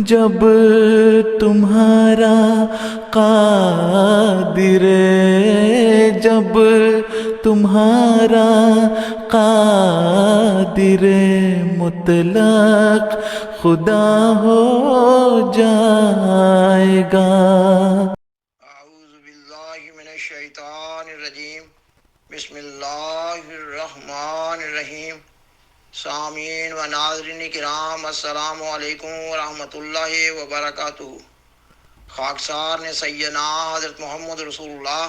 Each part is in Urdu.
جب تمہارا قادر، جب تمہارا قادر مطلق خدا ہو جائے گا۔ اعوذ باللہ من الشیطان الرجیم، بسم اللہ الرحمن الرحیم۔ سامعین و ناظرین کرام، السلام علیکم ورحمۃ اللہ وبرکاتہ۔ خاکسار نے سیدنا حضرت محمد رسول اللہ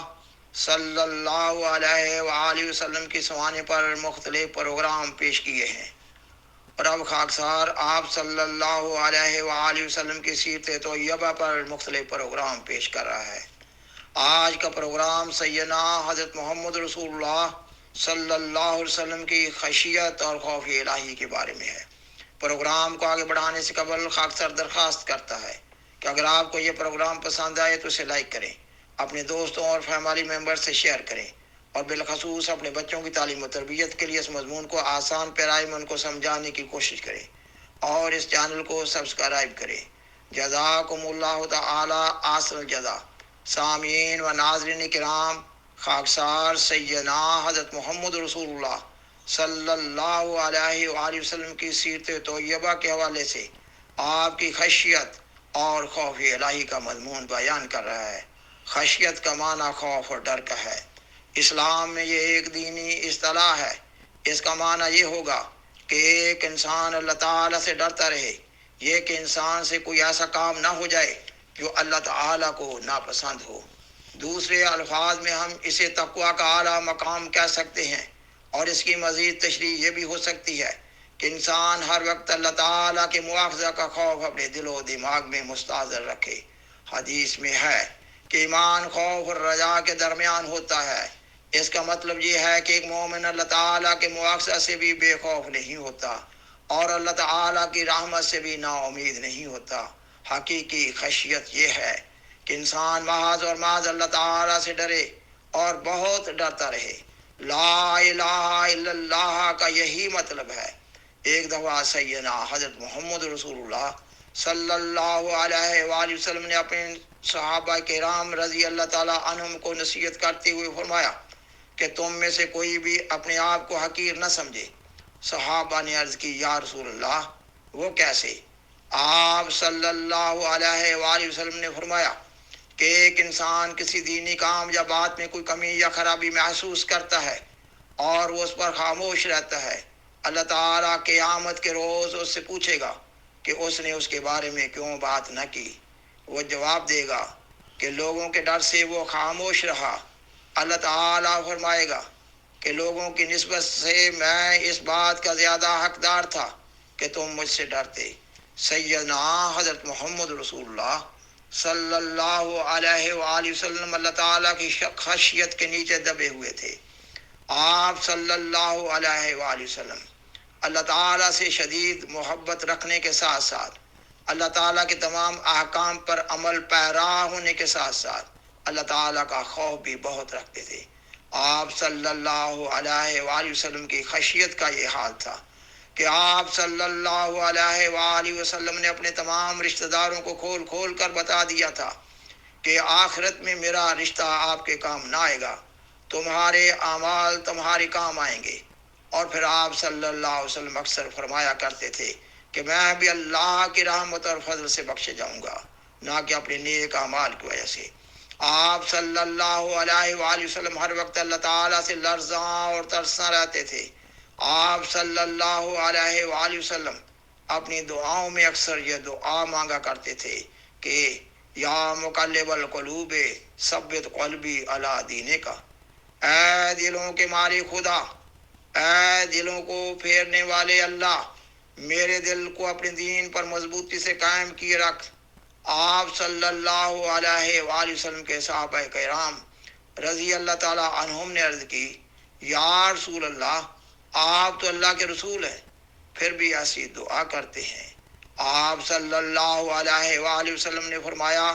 صلی اللہ علیہ وآلہ وسلم کی سوانے پر مختلف پروگرام پیش کیے ہیں، اور اب خاکسار آپ صلی اللہ علیہ وآلہ وسلم کی سیرت طیبہ پر مختلف پروگرام پیش کر رہا ہے۔ آج کا پروگرام سیدنا حضرت محمد رسول اللہ صلی اللہ علیہ وسلم کی خشیت اور خوف الہی کے بارے میں ہے۔ پروگرام کو آگے بڑھانے سے قبل خاکسار درخواست کرتا ہے کہ اگر آپ کو یہ پروگرام پسند آئے تو اسے لائک کریں، اپنے دوستوں اور فیملی ممبر سے شیئر کریں، اور بالخصوص اپنے بچوں کی تعلیم و تربیت کے لیے اس مضمون کو آسان پیرائی میں ان کو سمجھانے کی کوشش کریں، اور اس چینل کو سبسکرائب کریں۔ جزاکم اللہ تعالی احسن الجزا۔ سامعین و ناظرین کرام، خاکسار سیدنا حضرت محمد رسول اللہ صلی اللہ علیہ وآلہ وسلم کی سیرت طیبہ کے حوالے سے آپ کی خشیت اور خوف الہی کا مضمون بیان کر رہا ہے۔ خشیت کا معنی خوف اور ڈر کا ہے۔ اسلام میں یہ ایک دینی اصطلاح ہے۔ اس کا معنی یہ ہوگا کہ ایک انسان اللہ تعالیٰ سے ڈرتا رہے، یہ کہ انسان سے کوئی ایسا کام نہ ہو جائے جو اللہ تعالیٰ کو ناپسند ہو۔ دوسرے الفاظ میں ہم اسے تقویٰ کا اعلیٰ مقام کہہ سکتے ہیں، اور اس کی مزید تشریح یہ بھی ہو سکتی ہے کہ انسان ہر وقت اللہ تعالیٰ کے مواخذہ کا خوف اپنے دل و دماغ میں مستحضر رکھے۔ حدیث میں ہے کہ ایمان خوف اور رجا کے درمیان ہوتا ہے۔ اس کا مطلب یہ ہے کہ ایک مومن اللہ تعالیٰ کے مواخذہ سے بھی بے خوف نہیں ہوتا، اور اللہ تعالیٰ کی رحمت سے بھی نا امید نہیں ہوتا۔ حقیقی خشیت یہ ہے کہ انسان محض اور محض اللہ تعالیٰ سے ڈرے اور بہت ڈرتا رہے۔ لا الہ الا اللہ کا یہی مطلب ہے۔ ایک دفعہ سیدنا حضرت محمد رسول اللہ صلی اللہ علیہ وآلہ وسلم نے اپنے صحابہ کرام رضی اللہ تعالیٰ عنہم کو نصیحت کرتے ہوئے فرمایا کہ تم میں سے کوئی بھی اپنے آپ کو حقیر نہ سمجھے۔ صحابہ نے عرض کی، یا رسول اللہ وہ کیسے؟ آپ صلی اللہ علیہ وآلہ وسلم نے فرمایا کہ ایک انسان کسی دینی کام یا بات میں کوئی کمی یا خرابی محسوس کرتا ہے اور وہ اس پر خاموش رہتا ہے، اللہ تعالیٰ قیامت کے روز اس سے پوچھے گا کہ اس نے اس کے بارے میں کیوں بات نہ کی۔ وہ جواب دے گا کہ لوگوں کے ڈر سے وہ خاموش رہا۔ اللہ تعالیٰ فرمائے گا کہ لوگوں کی نسبت سے میں اس بات کا زیادہ حقدار تھا کہ تم مجھ سے ڈرتے۔ سیدنا حضرت محمد رسول اللہ صلی اللہ علیہ وآلہ وسلم اللہ تعالیٰ کی خشیت کے نیچے دبے ہوئے تھے۔ آپ صلی اللہ علیہ وآلہ وسلم اللہ تعالیٰ سے شدید محبت رکھنے کے ساتھ ساتھ اللہ تعالیٰ کے تمام احکام پر عمل پیرا ہونے کے ساتھ ساتھ اللہ تعالیٰ کا خوف بھی بہت رکھتے تھے۔ آپ صلی اللہ علیہ وآلہ وسلم کی خشیت کا یہ حال تھا کہ آپ صلی اللہ علیہ وآلہ وسلم نے اپنے تمام رشتہ داروں کو کھول کھول کر بتا دیا تھا کہ آخرت میں میرا رشتہ آپ کے کام نہ آئے گا، تمہارے اعمال تمہارے کام آئیں گے۔ اور پھر آپ صلی اللہ علیہ وسلم اکثر فرمایا کرتے تھے کہ میں بھی اللہ کی رحمت اور فضل سے بخشے جاؤں گا، نہ کہ اپنے نیک اعمال کی وجہ سے۔ آپ صلی اللہ علیہ وآلہ وسلم ہر وقت اللہ تعالیٰ سے لرزاں اور ترساں رہتے تھے۔ آپ صلی اللہ علیہ وآلہ وسلم اپنی دعاؤں میں اکثر یہ دعا مانگا کرتے تھے کہ یا مقلب القلوب ثبت قلبی علی دینے کا، اے دلوں کے مالک خدا، اے دلوں کو پھیرنے والے اللہ، میرے دل کو اپنے دین پر مضبوطی سے قائم کیے رکھ۔ آپ صلی اللہ علیہ وآلہ وسلم کے صحابہ کرام رضی اللہ تعالیٰ عنہم نے عرض کی، یا رسول اللہ آپ تو اللہ کے رسول ہیں، پھر بھی ایسی دعا کرتے ہیں۔ آپ صلی اللہ علیہ وآلہ وسلم نے فرمایا،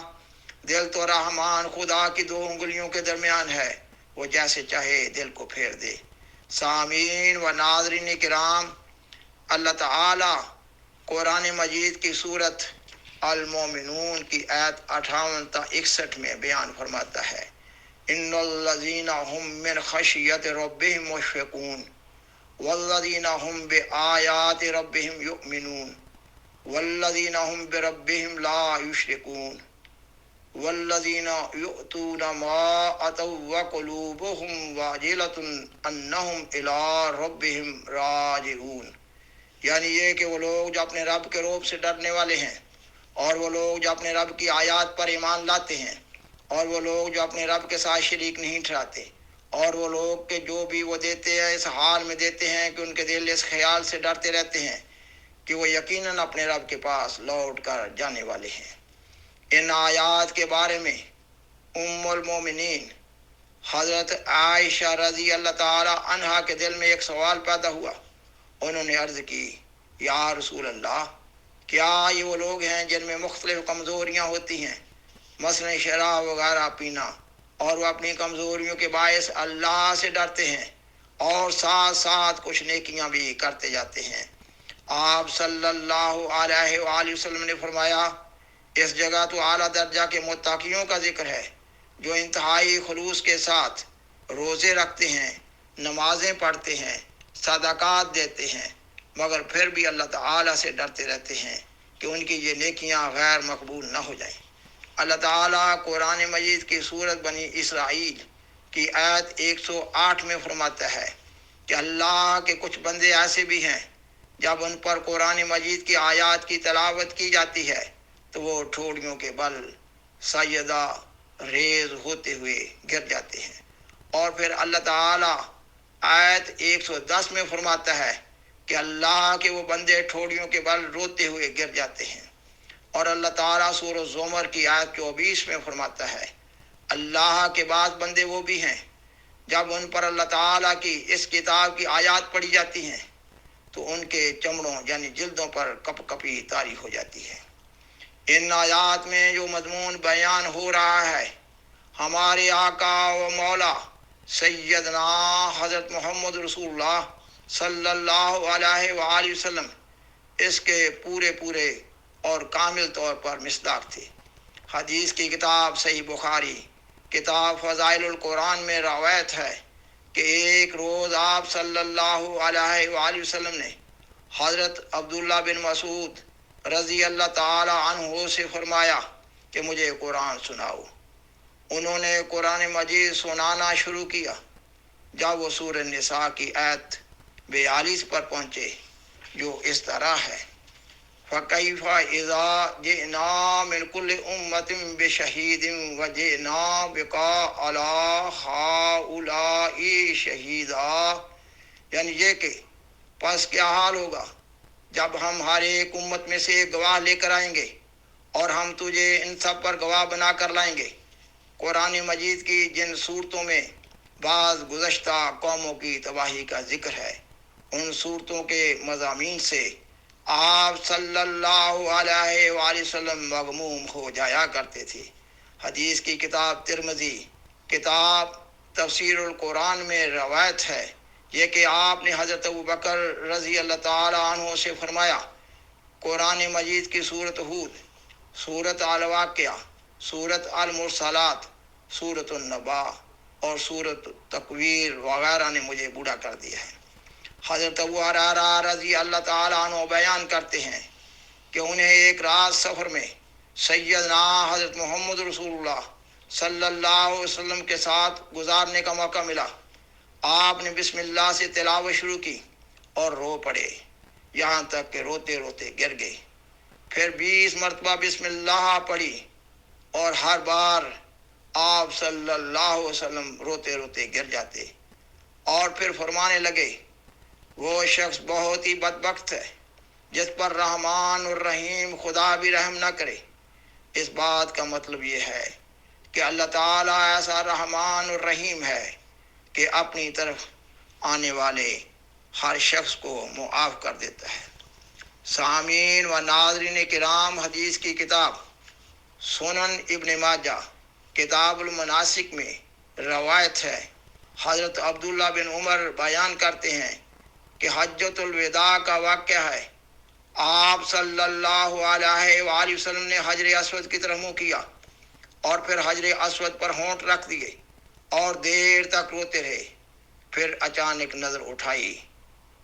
دل تو رحمان خدا کی دو انگلیوں کے درمیان ہے، وہ جیسے چاہے دل کو پھیر دے۔ سامعین و ناظرین کرام، اللہ تعالیٰ قرآن مجید کی سورت المومنون کی آیت 58 تا 61 میں بیان فرماتا ہے، ان الذین هم من خشیت ربهم مشفقون والذین هم بآیات ربهم یؤمنون والذین هم بربهم لا یشرکون والذین یؤتون ما اتوا وقلوبهم واجلة انہم الی ربهم راجعون، یعنی یہ کہ وہ لوگ جو اپنے رب کے روب سے ڈرنے والے ہیں، اور وہ لوگ جو اپنے رب کی آیات پر ایمان لاتے ہیں، اور وہ لوگ جو اپنے رب کے ساتھ شریک نہیں ٹھہراتے، اور وہ لوگ کہ جو بھی وہ دیتے ہیں اس حال میں دیتے ہیں کہ ان کے دل اس خیال سے ڈرتے رہتے ہیں کہ وہ یقیناً اپنے رب کے پاس لوٹ کر جانے والے ہیں۔ ان آیات کے بارے میں ام المومنین حضرت عائشہ رضی اللہ تعالی عنہا کے دل میں ایک سوال پیدا ہوا۔ انہوں نے عرض کی، یا رسول اللہ، کیا یہ وہ لوگ ہیں جن میں مختلف کمزوریاں ہوتی ہیں، مثلا شراب وغیرہ پینا، اور وہ اپنی کمزوریوں کے باعث اللہ سے ڈرتے ہیں اور ساتھ ساتھ کچھ نیکیاں بھی کرتے جاتے ہیں؟ آپ صلی اللہ علیہ وآلہ وسلم نے فرمایا، اس جگہ تو اعلیٰ درجہ کے متقیوں کا ذکر ہے جو انتہائی خلوص کے ساتھ روزے رکھتے ہیں، نمازیں پڑھتے ہیں، صدقات دیتے ہیں، مگر پھر بھی اللہ تعالیٰ سے ڈرتے رہتے ہیں کہ ان کی یہ نیکیاں غیر مقبول نہ ہو جائیں۔ اللہ تعالیٰ قرآن مجید کی سورت بنی اسرائیل کی آیت 108 میں فرماتا ہے کہ اللہ کے کچھ بندے ایسے بھی ہیں جب ان پر قرآن مجید کی آیات کی تلاوت کی جاتی ہے تو وہ ٹھوڑیوں کے بل سجدہ ریز ہوتے ہوئے گر جاتے ہیں۔ اور پھر اللہ تعالیٰ آیت 110 میں فرماتا ہے کہ اللہ کے وہ بندے ٹھوڑیوں کے بل روتے ہوئے گر جاتے ہیں۔ اور اللہ تعالیٰ سورہ الزمر کی آیت 24 میں فرماتا ہے، اللہ کے بعض بندے وہ بھی ہیں جب ان پر اللہ تعالیٰ کی اس کتاب کی آیات پڑھی جاتی ہیں تو ان کے چمڑوں یعنی جلدوں پر کپ کپی طاری ہو جاتی ہے۔ ان آیات میں جو مضمون بیان ہو رہا ہے، ہمارے آقا و مولا سیدنا حضرت محمد رسول اللہ صلی اللہ علیہ وآلہ وسلم اس کے پورے اور کامل طور پر مصداق تھے۔ حدیث کی کتاب صحیح بخاری کتاب فضائل القرآن میں روایت ہے کہ ایک روز آپ صلی اللہ علیہ وآلہ وسلم نے حضرت عبداللہ بن مسعود رضی اللہ تعالی عنہ سے فرمایا کہ مجھے قرآن سناؤ۔ انہوں نے قرآن مجید سنانا شروع کیا۔ جب وہ سورہ نساء کی آیت 42 پر پہنچے جو اس طرح ہے، فَكَيْفَ إِذَا جِئْنَا مِنْ كُلِّ أُمَّةٍ بِشَهِيدٍ وَجِئْنَا بِكَ عَلَىٰ هَٰؤُلَاءِ شَهِيدًا، یعنی یہ کہ پس کیا حال ہوگا جب ہم ہر ایک امت میں سے ایک گواہ لے کر آئیں گے اور ہم تجھے ان سب پر گواہ بنا کر لائیں گے۔ قرآن مجید کی جن صورتوں میں بعض گزشتہ قوموں کی تباہی کا ذکر ہے، ان صورتوں کے مضامین سے آپ صلی اللہ علیہ وآلہ وسلم مغموم ہو جایا کرتے تھے۔ حدیث کی کتاب ترمذی کتاب تفسیر القرآن میں روایت ہے یہ کہ آپ نے حضرت ابوبکر رضی اللہ تعالی عنہ سے فرمایا، قرآن مجید کی سورت ہود، سورت الواقعہ، سورت المرسلات، سورت النبا اور سورت تکویر وغیرہ نے مجھے بوڑھا کر دیا ہے۔ حضرت ابو ہریرہ رضی اللہ تعالی عنہ بیان کرتے ہیں کہ انہیں ایک رات سفر میں سیدنا حضرت محمد رسول اللہ صلی اللہ علیہ وسلم کے ساتھ گزارنے کا موقع ملا۔ آپ نے بسم اللہ سے تلاوت شروع کی اور رو پڑے، یہاں تک کہ روتے روتے گر گئے۔ پھر 20 مرتبہ بسم اللہ پڑھی اور ہر بار آپ صلی اللہ علیہ وسلم روتے روتے گر جاتے، اور پھر فرمانے لگے، وہ شخص بہت ہی بدبخت ہے جس پر رحمان الرحیم خدا بھی رحم نہ کرے۔ اس بات کا مطلب یہ ہے کہ اللہ تعالیٰ ایسا رحمان الرحیم ہے کہ اپنی طرف آنے والے ہر شخص کو معاف کر دیتا ہے۔ سامعین و ناظرین کرام، حدیث کی کتاب سنن ابن ماجہ کتاب المناسک میں روایت ہے، حضرت عبداللہ بن عمر بیان کرتے ہیں کہ حجۃ الوداع کا واقعہ ہے۔ آپ صلی اللہ علیہ وآلہ وسلم نے حجر اسود کی طرف منہ کیا اور پھر حجر اسود پر ہونٹ رکھ دیے اور دیر تک روتے رہے. پھر اچانک نظر اٹھائی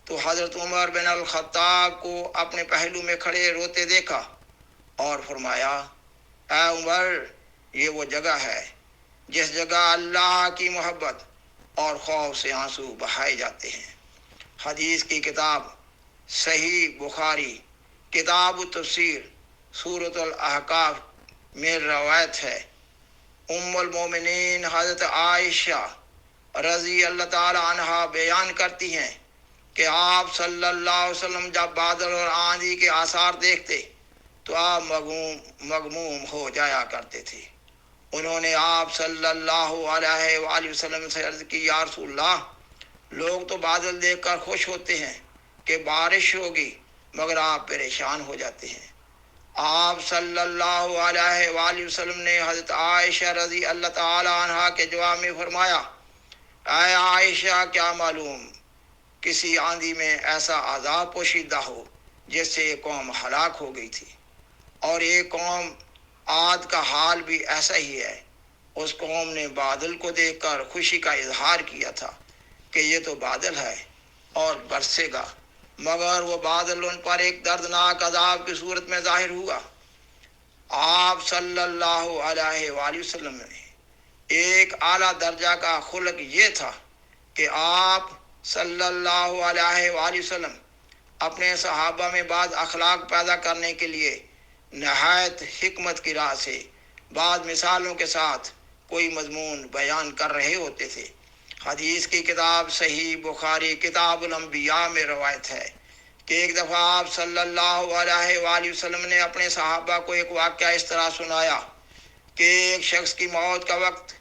تو حضرت عمر بن الخطاب کو اپنے پہلو میں کھڑے روتے دیکھا اور فرمایا، اے عمر، یہ وہ جگہ ہے جس جگہ اللہ کی محبت اور خوف سے آنسو بہائے جاتے ہیں. حدیث کی کتاب صحیح بخاری کتاب التفسیر سورۃ الاحقاف میں روایت ہے، ام المومنین حضرت عائشہ رضی اللہ تعالی عنہا بیان کرتی ہیں کہ آپ صلی اللہ علیہ وسلم جب بادل اور آندھی کے آثار دیکھتے تو آپ مغموم ہو جایا کرتے تھے. انہوں نے آپ صلی اللہ علیہ وآلہ وسلم سے عرض کی، یا رسول اللہ، لوگ تو بادل دیکھ کر خوش ہوتے ہیں کہ بارش ہوگی، مگر آپ پریشان ہو جاتے ہیں. آپ صلی اللہ علیہ وآلہ وسلم نے حضرت عائشہ رضی اللہ تعالی عنہا کے جواب میں فرمایا، اے عائشہ، کیا معلوم کسی آندھی میں ایسا عذاب پوشیدہ ہو جس سے ایک قوم ہلاک ہو گئی تھی، اور ایک قوم عاد کا حال بھی ایسا ہی ہے. اس قوم نے بادل کو دیکھ کر خوشی کا اظہار کیا تھا کہ یہ تو بادل ہے اور برسے گا، مگر وہ بادل ان پر ایک دردناک عذاب کی صورت میں ظاہر ہوا. آپ صلی اللہ علیہ وآلہ وسلم نے ایک اعلیٰ درجہ کا خلق یہ تھا کہ آپ صلی اللہ علیہ وآلہ وسلم اپنے صحابہ میں بعض اخلاق پیدا کرنے کے لیے نہایت حکمت کی راہ سے بعض مثالوں کے ساتھ کوئی مضمون بیان کر رہے ہوتے تھے. حدیث کی کتاب صحیح بخاری کتاب الانبیاء میں روایت ہے کہ ایک دفعہ آپ صلی اللہ علیہ وآلہ وسلم نے اپنے صحابہ کو ایک واقعہ اس طرح سنایا کہ ایک شخص کی موت کا وقت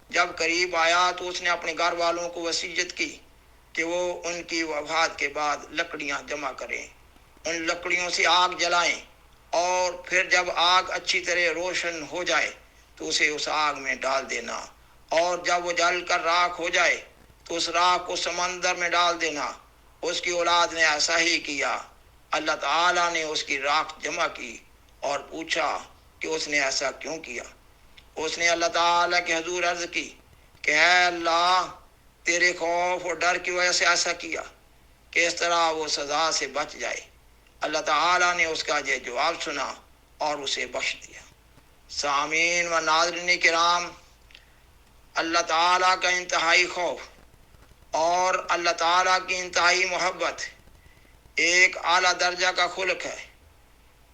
جب قریب آیا تو اس نے اپنے گھر والوں کو وصیت کی کہ وہ ان کی وفات کے بعد لکڑیاں جمع کریں، ان لکڑیوں سے آگ جلائیں، اور پھر جب آگ اچھی طرح روشن ہو جائے تو اسے اس آگ میں ڈال دینا، اور جب وہ جل کر راکھ ہو جائے تو اس راکھ کو سمندر میں ڈال دینا. اس کی اولاد نے ایسا ہی کیا. اللہ تعالیٰ نے اس کی راکھ جمع کی اور پوچھا کہ اس نے ایسا کیوں کیا. اس نے اللہ تعالیٰ کے حضور عرض کی کہ اے اللہ، تیرے خوف اور ڈر کی وجہ سے ایسا کیا کہ اس طرح وہ سزا سے بچ جائے. اللہ تعالیٰ نے اس کا یہ جواب سنا اور اسے بخش دیا. سامعین و ناظرین کرام، اللہ تعالیٰ کا انتہائی خوف اور اللہ تعالیٰ کی انتہائی محبت ایک اعلیٰ درجہ کا خلق ہے.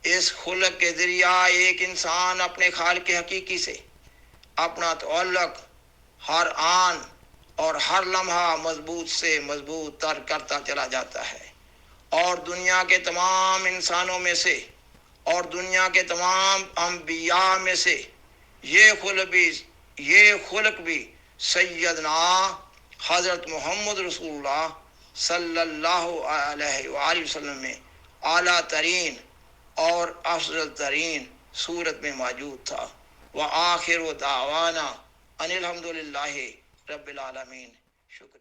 اس خلق کے ذریعہ ایک انسان اپنے خالق حقیقی سے اپنا تعلق ہر آن اور ہر لمحہ مضبوط سے مضبوط تر کرتا چلا جاتا ہے، اور دنیا کے تمام انسانوں میں سے اور دنیا کے تمام انبیاء میں سے یہ خلق بھی سیدنا حضرت محمد رسول اللہ صلی اللہ علیہ وآلہ وسلم میں اعلیٰ ترین اور افضل ترین صورت میں موجود تھا. وآخر دعوانا ان الحمد للہ رب العالمین. شکریہ.